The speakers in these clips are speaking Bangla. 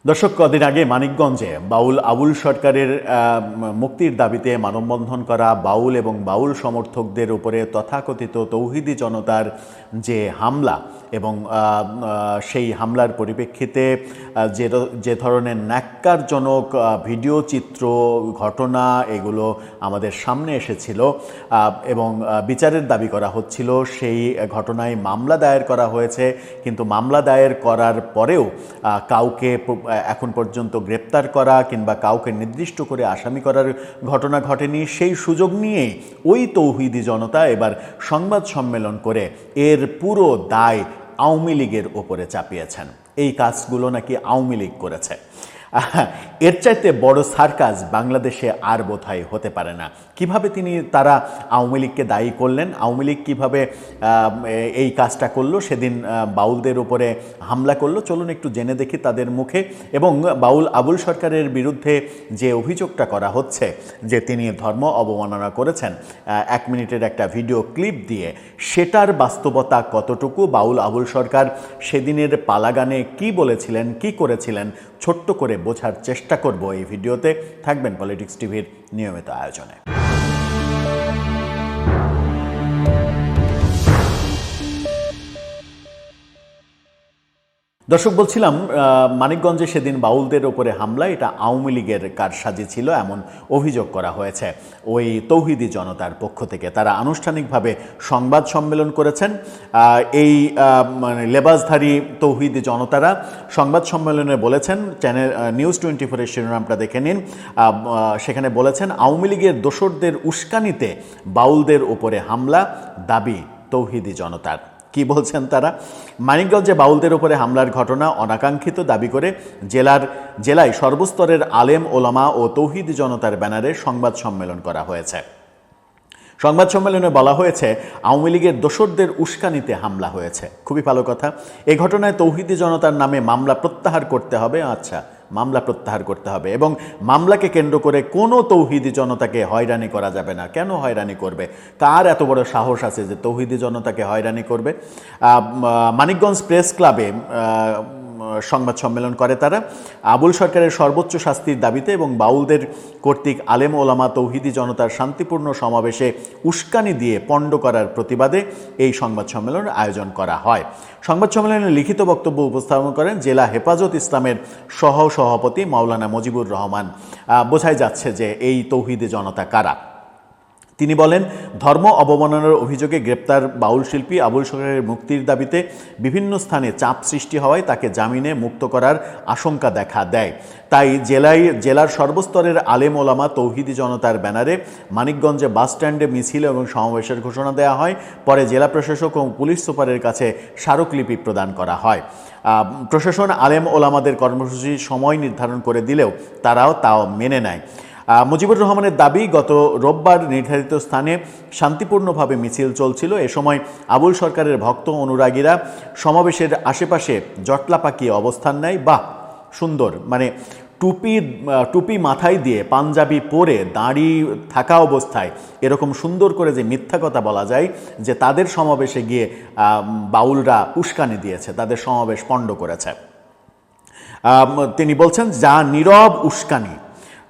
দর্শক, কদিন আগে মানিকগঞ্জে বাউল আবুল সরকারের মুক্তির দাবিতে মানববন্ধন করা বাউল এবং বাউল সমর্থকদের উপরে তথাকথিত তৌহিদি জনতার যে হামলা এবং সেই হামলার পরিপ্রেক্ষিতে যে ধরনের ন্যাক্কারজনক ভিডিও চিত্র ঘটনা এগুলো আমাদের সামনে এসেছিল এবং বিচারের দাবি করা হচ্ছিল, সেই ঘটনায় মামলা দায়ের করা হয়েছে। কিন্তু মামলা দায়ের করার পরেও কাউকে এখন পর্যন্ত গ্রেপ্তার করা কিংবা কাউকে নির্দিষ্ট করে আসামি করার ঘটনা ঘটেনি। সেই সুযোগ নিয়ে ওই তৌহিদি জনতা এবার সংবাদ সম্মেলন করে এর পুরো দায় আওয়ামী লীগের ওপরে চাপিয়েছেন। এই কাজগুলো নাকি আওয়ামী লীগ করেছে। এর চাইতে বড় সার্কাস বাংলাদেশে আর বোধহয় হতে পারে না। কিভাবে তারা আওয়ামী লীগকে দায়ী করলেন, আওয়ামী লীগ কীভাবে এই কাজটা করলো, সেদিন বাউলদের উপরে হামলা করলো, চলুন একটু জেনে দেখি তাদের মুখে। এবং বাউল আবুল সরকারের বিরুদ্ধে যে অভিযোগটা করা হচ্ছে যে তিনি ধর্ম অবমাননা করেছেন 1 মিনিটের একটা ভিডিও ক্লিপ দিয়ে, সেটার বাস্তবতা কতটুকু, বাউল আবুল সরকার সেদিনের পালাগানে কি বলেছিলেন, কি করেছিলেন, ছোট্ট করে বোঝার চেষ্টা করব এই ভিডিওতে। থাকবেন পলিটিক্স টিভির নিয়মিত আয়োজনে। দর্শক, বলছিলাম মানিকগঞ্জে সেদিন বাউলদের ওপরে হামলা এটা আওয়ামী লীগের কারসাজি ছিল এমন অভিযোগ করা হয়েছে ওই তৌহিদি জনতার পক্ষ থেকে। তারা আনুষ্ঠানিকভাবে সংবাদ সম্মেলন করেছেন। এই লেবাসধারী তৌহিদি জনতারা সংবাদ সম্মেলনে বলেছেন, চ্যানেল নিউজ 24-এর শিরোনামটা দেখে নিন। সেখানে বলেছেন, আওয়ামী লীগের দোসরদের উস্কানিতে বাউলদের ওপরে হামলা, দাবি তৌহিদি জনতার। কি বলছেন তারা? মানিকগঞ্জে বাউলদের উপরে হামলার ঘটনা অনাকাঙ্ক্ষিত দাবি করে জেলায় সর্বস্তরের আলেম ওলামা ও তৌহিদি জনতার ব্যানারে সংবাদ সম্মেলন করা হয়েছে। সংবাদ সম্মেলনে বলা হয়েছে, আওয়ামী লীগের দোসরদের উস্কানিতে হামলা হয়েছে। খুবই ভালো কথা। এই ঘটনায় তৌহিদি জনতার নামে মামলা প্রত্যাহার করতে হবে। আচ্ছা, মামলা প্রত্যাহার করতে হবে এবং মামলাকে কেন্দ্র করে কোনো তৌহিদি জনতাকে হয়রানি করা যাবে না। কেন হয়রানি করবে? কার এত বড় সাহস আছে যে তৌহিদি জনতাকে হয়রানি করবে? মানিকগঞ্জ প্রেস ক্লাবে সংবাদ সম্মেলন করে তারা। আবুল সরকারের সর্বোচ্চ শাস্তির দাবিতে এবং বাউলদের কর্তৃক আলেম ওলামা তৌহিদি জনতার শান্তিপূর্ণ সমাবেশে উস্কানি দিয়ে পণ্ড করার প্রতিবাদে এই সংবাদ সম্মেলনের আয়োজন করা হয়। সংবাদ সম্মেলনে লিখিত বক্তব্য উপস্থাপন করেন জেলা হেফাজত ইসলামের সভাপতি মাওলানা মজিবুর রহমান। বোঝাই যাচ্ছে যে এই তৌহিদি জনতা কারা। তিনি বলেন, ধর্ম অবমাননার অভিযোগে গ্রেপ্তার বাউল শিল্পী আবুল সরকারের মুক্তির দাবিতে বিভিন্ন স্থানে চাপ সৃষ্টি হওয়ায় তাকে জামিনে মুক্ত করার আশঙ্কা দেখা দেয়। তাই জেলার সর্বস্তরের আলেম ওলামা তৌহিদি জনতার ব্যানারে মানিকগঞ্জে বাসস্ট্যান্ডে মিছিল এবং সমাবেশের ঘোষণা দেওয়া হয়। পরে জেলা প্রশাসক ও পুলিশ সুপারের কাছে স্মারকলিপি প্রদান করা হয়। প্রশাসন আলেম ওলামাদের কর্মসূচির সময় নির্ধারণ করে দিলেও তাও মেনে নেয়। মুজিবুর রহমানের দাবি, গত রোববার নির্ধারিত স্থানে শান্তিপূর্ণভাবে মিছিল চলছিল। এ সময় আবুল সরকারের ভক্ত অনুরাগীরা সমাবেশের আশেপাশে জটলা পাকিয়ে অবস্থান নেয়। বাহ, সুন্দর। মানে টুপি মাথায় দিয়ে পাঞ্জাবি পরে দাঁড়িয়ে থাকা অবস্থায় এরকম সুন্দর করে যে মিথ্যা কথা বলা যায় যে তাদের সমাবেশে গিয়ে বাউলরা উস্কানি দিয়েছে, তাদের সমাবেশ পণ্ড করেছে। তিনি বলছেন, যা নীরব উস্কানি।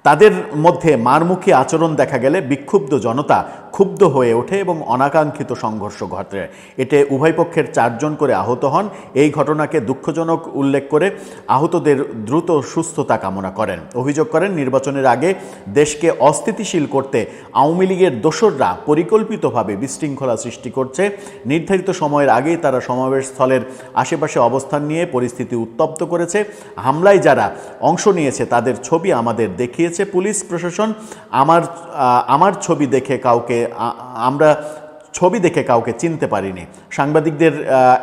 তাদের মধ্যে মারমুখী আচরণ দেখা গেলে বিক্ষুব্ধ জনতা ক্ষুব্ধ হয়ে ওঠে এবং অনাকাঙ্ক্ষিত সংঘর্ষ ঘটে। এতে উভয় পক্ষের 4 জন করে আহত হন। এই ঘটনাকে দুঃখজনক উল্লেখ করে আহতদের দ্রুত সুস্থতা কামনা করেন। অভিযোগ করেন, নির্বাচনের আগে দেশকে অস্থিতিশীল করতে আওয়ামী লীগের দোসররা পরিকল্পিতভাবে বিশৃঙ্খলা সৃষ্টি করছে। নির্ধারিত সময়ের আগেই তারা সমাবেশ স্থলের আশেপাশে অবস্থান নিয়ে পরিস্থিতি উত্তপ্ত করেছে। হামলায় যারা অংশ নিয়েছে তাদের ছবি আমাদের দেখিয়েছে পুলিশ প্রশাসন। আমরা ছবি দেখে কাউকে চিনতে পারিনি। সাংবাদিকদের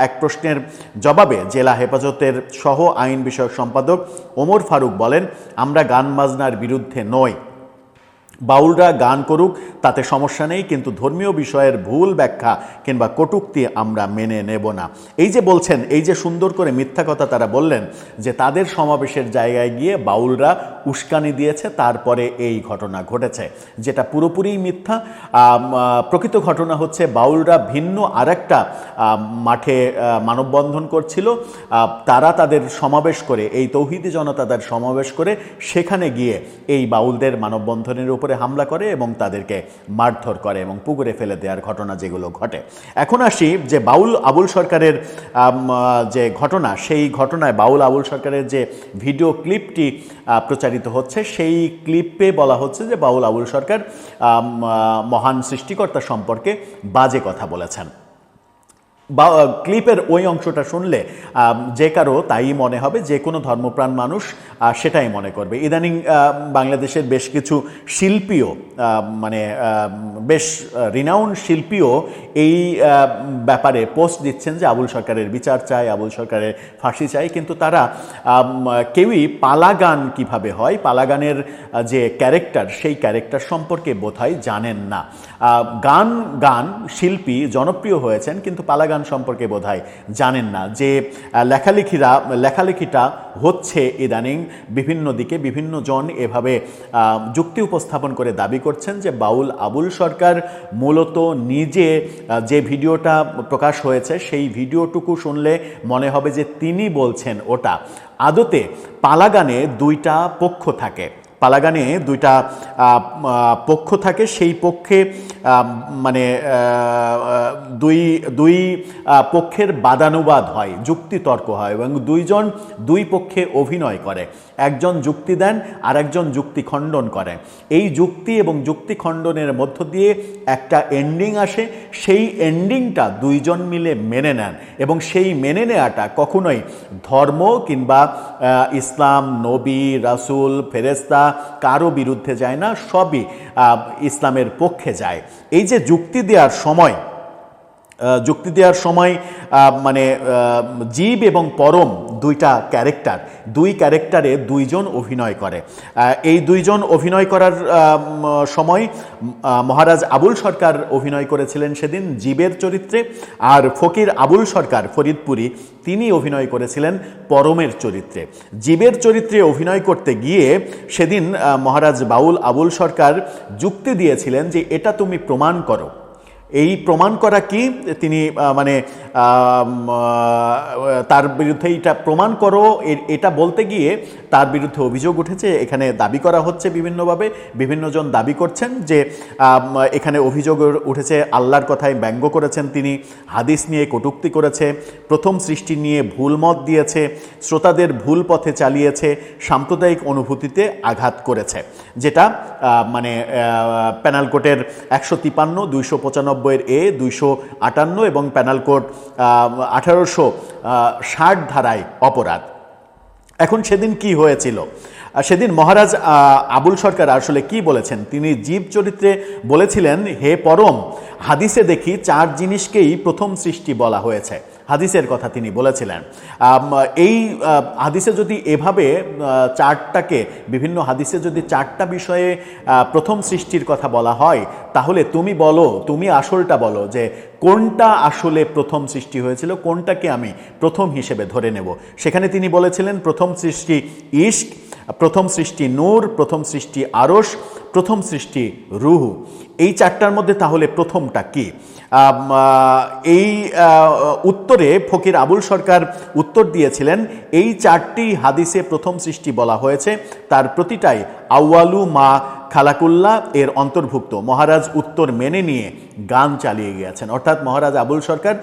এক প্রশ্নের জবাবে জেলা হেফাজতের সহ আইন বিষয়ক সম্পাদক ওমর ফারুক বলেন, আমরা গান বাজনার বিরুদ্ধে নই। বাউলরা গান করুক তাতে সমস্যা নেই, কিন্তু ধর্মীয় বিষয়ের ভুল ব্যাখ্যা কিংবা কটূক্তি আমরা মেনে নেব না। এই যে বলছেন, এই যে সুন্দর করে মিথ্যা কথা তারা বললেন যে তাদের সমাবেশের জায়গায় গিয়ে বাউলরা উস্কানি দিয়েছে, তারপরে এই ঘটনা ঘটেছে, যেটা পুরোপুরি মিথ্যা। প্রকৃত ঘটনা হচ্ছে বাউলরা ভিন্ন আরেকটা মাঠে মানববন্ধন করছিল, তারা তাদের সমাবেশ করে, এই তৌহিদি জনতা তাদের সমাবেশ করে সেখানে গিয়ে এই বাউলদের মানববন্ধনের উপরে হামলা করে এবং তাদেরকে মারধর করে এবং পুকুরে ফেলে দেওয়ার ঘটনা যেগুলো ঘটে। এখন আসি যে বাউল আবুল সরকারের যে ঘটনা, সেই ঘটনায় বাউল আবুল সরকারের যে ভিডিও ক্লিপটি প্রচারিত হচ্ছে, সেই ক্লিপে বলা হচ্ছে যে বাউল আবুল সরকার মহান সৃষ্টিকর্তা সম্পর্কে বাজে কথা বলেছেন। বা ক্লিপের ওই অংশটা শুনলে যে কারো তাই মনে হবে, যে কোনো ধর্মপ্রাণ মানুষ সেটাই মনে করবে। ইদানিং বাংলাদেশের বেশ কিছু শিল্পীও, মানে বেশ রিনাউন্ড শিল্পীও এই ব্যাপারে পোস্ট দিচ্ছেন যে আবুল সরকারের বিচার চাই, আবুল সরকারের ফাঁসি চাই, কিন্তু তারা কেউই পালাগান কিভাবে হয়, পালাগানের যে ক্যারেক্টার, সেই ক্যারেক্টার সম্পর্কে বোধহয় জানেন না। গান শিল্পী জনপ্রিয় হয়েছেন, কিন্তু পালাগান সম্পর্কে বোধহয় জানেন না। যে লেখালেখিটা হচ্ছে ইদানিং বিভিন্ন দিকে, বিভিন্ন জন এভাবে যুক্তি উপস্থাপন করে দাবি করছেন যে বাউল আবুল সরকার মূলত নিজে যে ভিডিওটা প্রকাশ হয়েছে, সেই ভিডিওটুকু শুনলে মনে হবে যে তিনি বলছেন ওটা। আদতে পালাগানে দুইটা পক্ষ থাকে, পালাগানে দুইটা পক্ষ থাকে, সেই পক্ষে মানে দুই পক্ষের বাদানুবাদ হয়, যুক্তিতর্ক হয় এবং দুই পক্ষে অভিনয় করে, একজন যুক্তি দেন আর একজন যুক্তি খণ্ডন করে। এই যুক্তি এবং যুক্তি খণ্ডনের মধ্য দিয়ে একটা এন্ডিং আসে, সেই এন্ডিংটা দুইজন মিলে মেনে নেন এবং সেই মেনে নেওয়াটা কখনোই ধর্ম কিংবা ইসলাম, নবী, রাসূল, ফেরেশতা কারো বিরুদ্ধে যায় না, সবই ইসলামের পক্ষে যায়। এই যে যুক্তি দেওয়ার সময় মানে জীব এবং পরম দুইটা ক্যারেক্টার, দুই ক্যারেক্টারে দুইজন অভিনয় করে। এই দুইজন অভিনয় করার সময় মহারাজ আবুল সরকার অভিনয় করেছিলেন সেদিন জীবের চরিত্রে, আর ফকির আবুল সরকার ফরিদপুরি তিনি অভিনয় করেছিলেন পরমের চরিত্রে। জীবের চরিত্রে অভিনয় করতে গিয়ে সেদিন মহারাজ বাউল আবুল সরকার যুক্তি দিয়েছিলেন যে এটা তুমি প্রমাণ করো। এই প্রমাণ করা কি, তিনি মানে তার বিরুদ্ধে এটা প্রমাণ করো, এটা বলতে গিয়ে তার বিরুদ্ধে অভিযোগ উঠেছে। এখানে দাবি করা হচ্ছে বিভিন্নভাবে, বিভিন্নজন দাবি করছেন যে এখানে অভিযোগ উঠেছে আল্লাহর কথায় ব্যঙ্গ করেছেন তিনি, হাদিস নিয়ে কটূক্তি করেছে, প্রথম সৃষ্টি নিয়ে ভুল মত দিয়েছে, শ্রোতাদের ভুল পথে চালিয়েছে, সাম্প্রদায়িক অনুভূতিতে আঘাত করেছে, যেটা মানে প্যানাল কোর্টের 153, 295 এ, 258 এবং প্যানাল কোড 1860 ধারায় অপরাধ। এখন সেদিন কি হয়েছিল? সেদিন মহারাজ আবুল সরকার আসলে কি বলেছেন? তিনি জীব চরিত্রে বলেছিলেন, হে পরম, হাদিসে দেখি 4 জিনিসকেই প্রথম সৃষ্টি বলা হয়েছে। হাদিসের কথা তিনি বলেছিলেন। এই হাদিসে যদি এভাবে 4টাকে, বিভিন্ন হাদিসে যদি 4টা বিষয়ে প্রথম সৃষ্টির কথা বলা হয়, তাহলে তুমি বলো, তুমি আসলটা বলো যে কোনটা আসলে প্রথম সৃষ্টি হয়েছিল, কোনটাকে আমি প্রথম হিসেবে ধরে নেব। সেখানে তিনি বলেছিলেন প্রথম সৃষ্টি ইশক, প্রথম সৃষ্টি নূর, প্রথম সৃষ্টি আরশ, প্রথম সৃষ্টি রুহু। এই 4টার মধ্যে তাহলে প্রথমটা কি? এই উত্তরে ফকির আবুল সরকার উত্তর দিয়েছিলেন, এই 4টি হাদিসে প্রথম সৃষ্টি বলা হয়েছে, তার প্রতিটাই আউয়ালু মা খালাকুল্লাহ এর অন্তর্ভুক্ত। মহারাজ উত্তর মেনে নিয়ে গান চালিয়ে গিয়েছেন, অর্থাৎ মহারাজ আবুল সরকার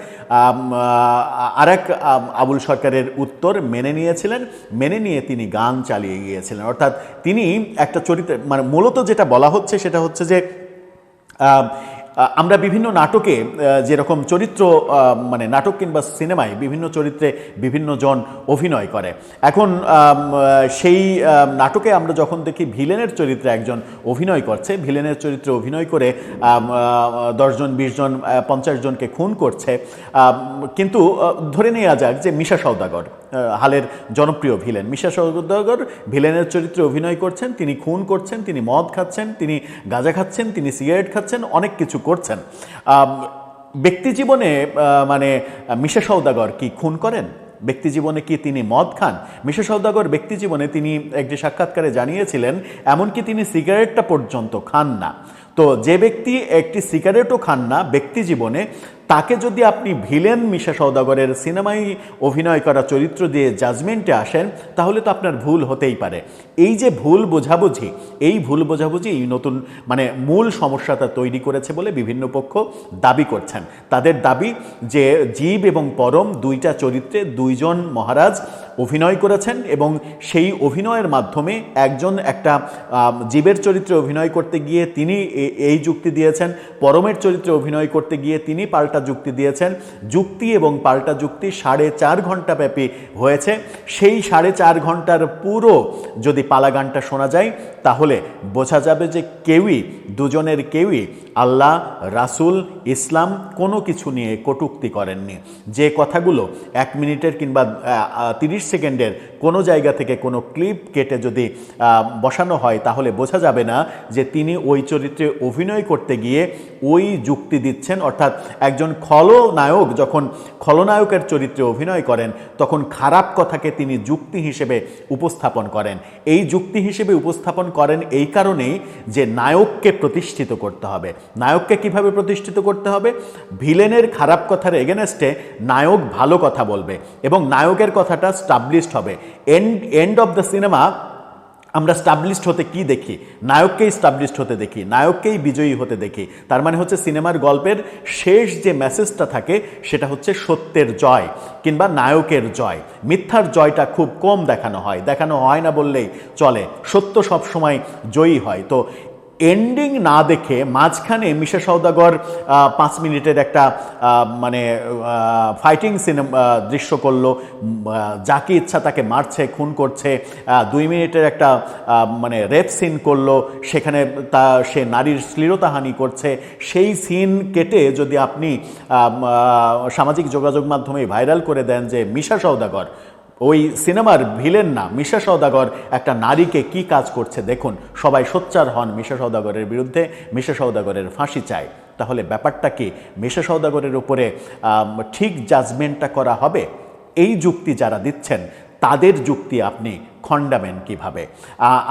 আরেক আবুল সরকারের উত্তর মেনে নিয়েছিলেন, মেনে নিয়ে তিনি গান চালিয়ে গিয়েছিলেন। অর্থাৎ তিনি একটা চরিত্র, মানে মূলত যেটা বলা হচ্ছে সেটা হচ্ছে যে আমরা বিভিন্ন নাটকে যেরকম চরিত্র, মানে নাটক কিংবা সিনেমায় বিভিন্ন চরিত্রে বিভিন্ন জন অভিনয় করে। এখন সেই নাটকে আমরা যখন দেখি ভিলেনের চরিত্রে একজন অভিনয় করছে, ভিলেনের চরিত্রে অভিনয় করে 10 জন, 20 জন, 50 জনকে খুন করছে, কিন্তু ধরে নেওয়া যাক যে মিশা সওদাগর, হালের জনপ্রিয় ভিলেন মিশা সওদাগর ভিলেনের চরিত্রে অভিনয় করছেন, তিনি খুন করছেন, তিনি মদ খাচ্ছেন, তিনি গাঁজা খাচ্ছেন, তিনি সিগারেট খাচ্ছেন, অনেক কিছু করছেন। ব্যক্তি জীবনে মানে মিশা সওদাগর কি খুন করেন? ব্যক্তি জীবনে কি তিনি মদ খান? মিশা সওদাগর ব্যক্তি জীবনে তিনি একটি সাক্ষাৎকারে জানিয়েছিলেন এমনকি তিনি সিগারেটটা পর্যন্ত খান না। তো যে ব্যক্তি একটি সিগারেটও খান না ব্যক্তি জীবনে, তাকে যদি আপনি ভিলেন মিশা সওদাগরের সিনেমায় অভিনয় করা চরিত্র দিয়ে জাজমেন্টে আসেন, তাহলে তো আপনার ভুল হতেই পারে। এই যে ভুল বোঝাবুঝি, এই ভুল বোঝাবুঝি নতুন মানে মূল সমস্যাটা তৈরি করেছে বলে বিভিন্ন পক্ষ দাবি করছেন। তাদের দাবি যে জীব এবং পরম দুইটা চরিত্রে দুইজন মহারাজ অভিনয় করেছেন এবং সেই অভিনয়ের মাধ্যমে একজন একটা জীবের চরিত্রে অভিনয় করতে গিয়ে তিনি এই যুক্তি দিয়েছেন, পরমের চরিত্রে অভিনয় করতে গিয়ে তিনি পাল্টা যুক্তি দিয়েছেন। যুক্তি এবং পাল্টা যুক্তি 4.5 ঘন্টা ব্যাপী হয়েছে। সেই 4.5 ঘন্টার পুরো যদি পালাগানটা শোনা যায় তাহলে বোঝা যাবে যে দুজনের কেউই আল্লাহ, রাসূল, ইসলাম কোনো কিছু নিয়ে কটূক্তি করেননি। যে কথাগুলো 1 মিনিটের কিংবা 30 সেকেন্ডের কোনো জায়গা থেকে কোনো ক্লিপ কেটে যদি বসানো হয় তাহলে বোঝা যাবে না যে তিনি ওই চরিত্রে অভিনয় করতে গিয়ে ওই যুক্তি দিচ্ছেন। অর্থাৎ একজন খলনায়ক যখন খলনায়কের চরিত্রে অভিনয় করেন তখন খারাপ কথাকে তিনি যুক্তি হিসেবে উপস্থাপন করেন। এই যুক্তি হিসেবে উপস্থাপন করেন এই কারণেই যে নায়ককে প্রতিষ্ঠিত করতে হবে। নায়ককে কিভাবে প্রতিষ্ঠিত করতে হবে? ভিলেনের খারাপ কথার এগেনস্টে নায়ক ভালো কথা বলবে এবং নায়কের কথাটা স্টাবলিশড হবে। এন্ড অফ দ্য সিনেমা আমরা স্টাবলিশড হতে কি দেখি? নায়ককেই স্টাবলিশড হতে দেখি, নায়ককেই বিজয়ী হতে দেখি। তার মানে হচ্ছে সিনেমার গল্পের শেষ যে মেসেজটা থাকে সেটা হচ্ছে সত্যের জয় কিংবা নায়কের জয়। মিথ্যার জয়টা খুব কম দেখানো হয় না বললেই চলে। সত্য সবসময় জয়ী হয়। তো এন্ডিং না দেখে মাঝখানে মিশা সওদাগর 5 মিনিটের একটা মানে ফাইটিং সিনেমা দৃশ্য করলো, যাকে ইচ্ছা তাকে মারছে, খুন করছে। 2 মিনিটের একটা মানে রেপ সিন করলো, সেখানে সে নারীর শ্লীলতাহানি করছে। সেই সিন কেটে যদি আপনি সামাজিক যোগাযোগ মাধ্যমে ভাইরাল করে দেন যে মিশা সওদাগর ওই সিনেমার ভিলেন না, মিশা সওদাগর একটা নারীকে কি কাজ করছে দেখুন, সবাই সোচ্চার হন মিশা সওদাগরের বিরুদ্ধে, মিশা সওদাগরের ফাঁসি চায়, তাহলে ব্যাপারটা কি? মিশা সওদাগরের উপরে ঠিক জাজমেন্টটা করা হবে? এই যুক্তি যারা দিচ্ছেন তাদের যুক্তি আপনি খণ্ডাবেন কিভাবে?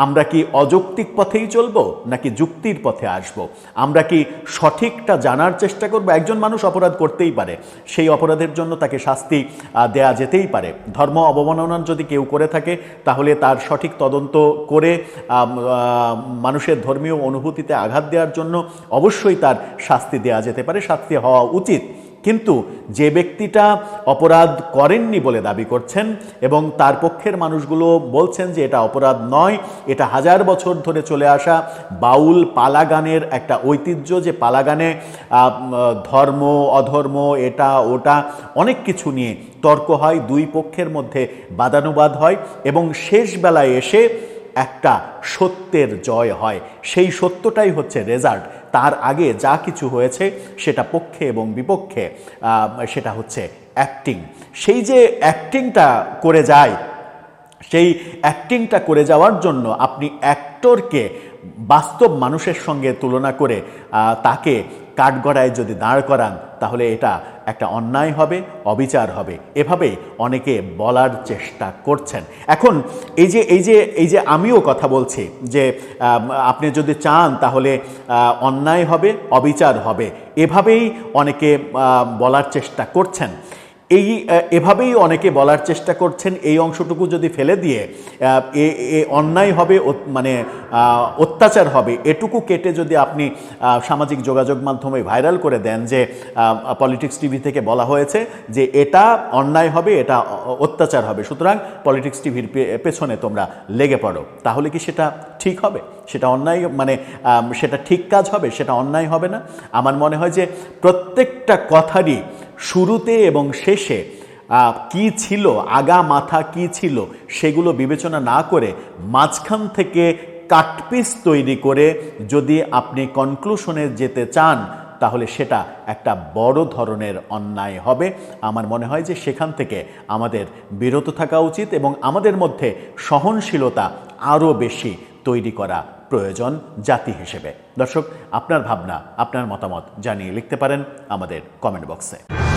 আমরা কি অযৌক্তিক পথেই চলবো নাকি যুক্তির পথে আসব? আমরা কি সঠিকটা জানার চেষ্টা করব? একজন মানুষ অপরাধ করতেই পারে, সেই অপরাধের জন্য তাকে শাস্তি দেয়া যেতেই পারে। ধর্ম অবমাননা যদি কেউ করে থাকে তাহলে তার সঠিক তদন্ত করে মানুষের ধর্মীয় অনুভূতিতে আঘাত দেওয়ার জন্য অবশ্যই তার শাস্তি দেয়া যেতে পারে, শাস্তি হওয়া উচিত। কিন্তু যে ব্যক্তিটা অপরাধ করেননি বলে দাবি করছেন এবং তার পক্ষের মানুষগুলো বলছেন যে এটা অপরাধ নয়, এটা 1000 বছর ধরে চলে আসা বাউল পালাগানের একটা ঐতিহ্য, যে পালাগানে ধর্ম অধর্ম এটা ওটা অনেক কিছু নিয়ে তর্ক হয়, দুই পক্ষের মধ্যে বাদানুবাদ হয় এবং শেষ বেলায় এসে একটা সত্যের জয় হয়। সেই সত্যটাই হচ্ছে রেজাল্ট। তার আগে যা কিছু হয়েছে সেটা পক্ষে এবং বিপক্ষে, সেটা হচ্ছে অ্যাক্টিং। সেই যে অ্যাক্টিংটা করে যায়, সেই অ্যাক্টিংটা করে যাওয়ার জন্য আপনি অ্যাক্টরকে বাস্তব মানুষের সঙ্গে তুলনা করে তাকে কাঠগড়ায় যদি দাঁড় করান তাহলে এটা একটা অন্যায় হবে, অবিচার হবে। এভাবেই অনেকে বলার চেষ্টা করছেন। এখন এই যে আমিও কথা বলছি যে আপনি যদি চান তাহলে অন্যায় হবে, অবিচার হবে, এভাবেই অনেকে বলার চেষ্টা করছেন। এভাবেই অনেকে বলার চেষ্টা করছেন। এই অংশটুকু যদি ফেলে দিয়ে অন্যায় হবে মানে অত্যাচার হবে এটুকু কেটে যদি আপনি সামাজিক যোগাযোগ মাধ্যমে ভাইরাল করে দেন যে পলিটিক্স টিভি থেকে বলা হয়েছে যে এটা অন্যায় হবে, এটা অত্যাচার হবে, সুতরাং পলিটিক্স টিভির পেছনে তোমরা লেগে পড়ো, তাহলে কি সেটা ঠিক হবে? সেটা অন্যায় মানে সেটা ঠিক কাজ হবে? সেটা অন্যায় হবে না? আমার মনে হয় যে প্রত্যেকটা কথারই শুরুতে এবং শেষে কি ছিল, আগা মাথা কি ছিল সেগুলো বিবেচনা না করে মাঝখান থেকে কাটপিস তৈরি করে যদি আপনি কনক্লুশনে যেতে চান তাহলে সেটা একটা বড় ধরনের অন্যায় হবে। আমার মনে হয় যে সেখান থেকে আমাদের বিরত থাকা উচিত এবং আমাদের মধ্যে সহনশীলতা আরও বেশি তৈরি করা প্রয়োজন জাতি হিসেবে। দর্শক, আপনার ভাবনা, আপনার মতামত জানিয়ে লিখতে পারেন আমাদের কমেন্ট বক্সে।